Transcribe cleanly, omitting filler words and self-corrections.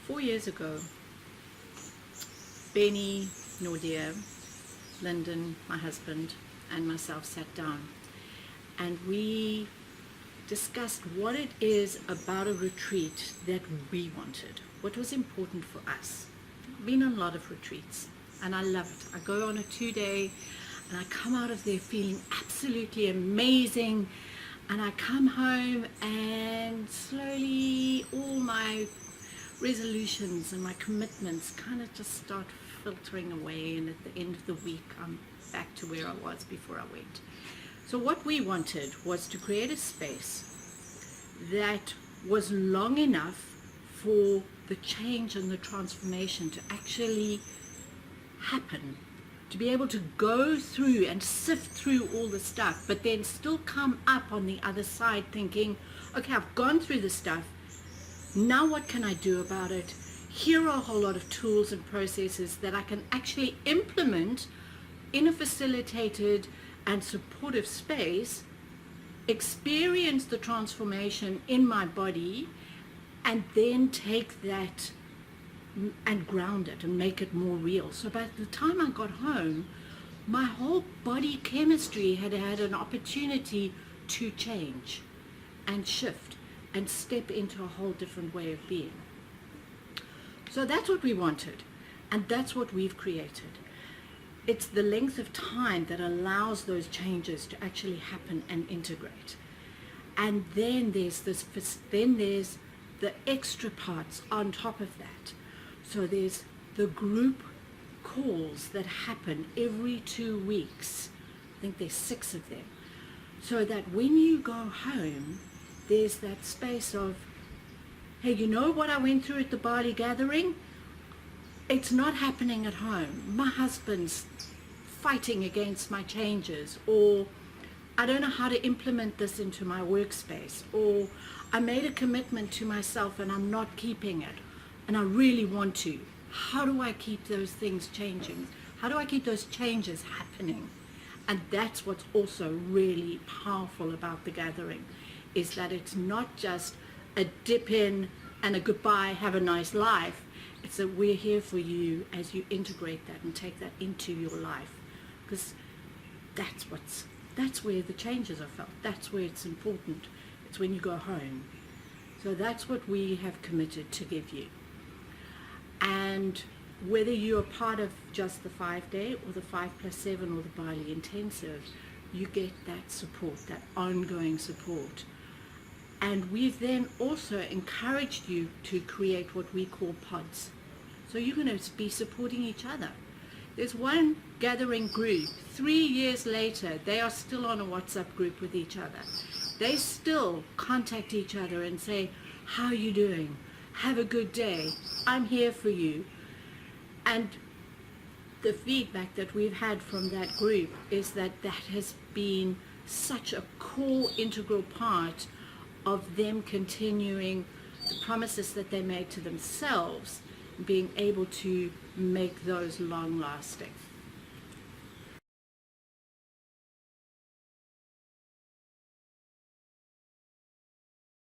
4 years ago, Benny, Nordia, Lyndon, my husband, and myself sat down and we discussed what it is about a retreat that we wanted, what was important for us. I've been on a lot of retreats and I love it. I go on a 2-day and I come out of there feeling absolutely amazing, and I come home and slowly all my resolutions and my commitments kind of just start filtering away, and at the end of the week I'm back to where I was before I went. So what we wanted was to create a space that was long enough for the change and the transformation to actually happen, to be able to go through and sift through all the stuff, but then still come up on the other side thinking, okay, I've gone through the stuff, now what can I do about it? Here are a whole lot of tools and processes that I can actually implement in a facilitated and supportive space, experience the transformation in my body, and then take that and ground it and make it more real. So by the time I got home, my whole body chemistry had had an opportunity to change and shift and step into a whole different way of being. So that's what we wanted, and that's what we've created. It's the length of time that allows those changes to actually happen and integrate. And then there's the extra parts on top of that. So there's the group calls that happen every 2 weeks. I think there's 6 of them. So that when you go home, there's that space of, hey, you know what I went through at the Bali Gathering? It's not happening at home. My husband's fighting against my changes, or I don't know how to implement this into my workspace, or I made a commitment to myself and I'm not keeping it, and I really want to. How do I keep those things changing? How do I keep those changes happening? And that's what's also really powerful about the gathering, is that it's not just a dip in and a goodbye, have a nice life. It's that we're here for you as you integrate that and take that into your life, because that's where the changes are felt. That's where it's important. It's when you go home. So that's what we have committed to give you. And whether you're part of just the 5-day or the 5+7 or the Bali Intensive, you get that support, that ongoing support. And we've then also encouraged you to create what we call pods. So you're going to be supporting each other. There's one gathering group, 3 years later, they are still on a WhatsApp group with each other. They still contact each other and say, how are you doing? Have a good day. I'm here for you. And the feedback that we've had from that group is that that has been such a core, integral part of them continuing the promises that they made to themselves, being able to make those long lasting.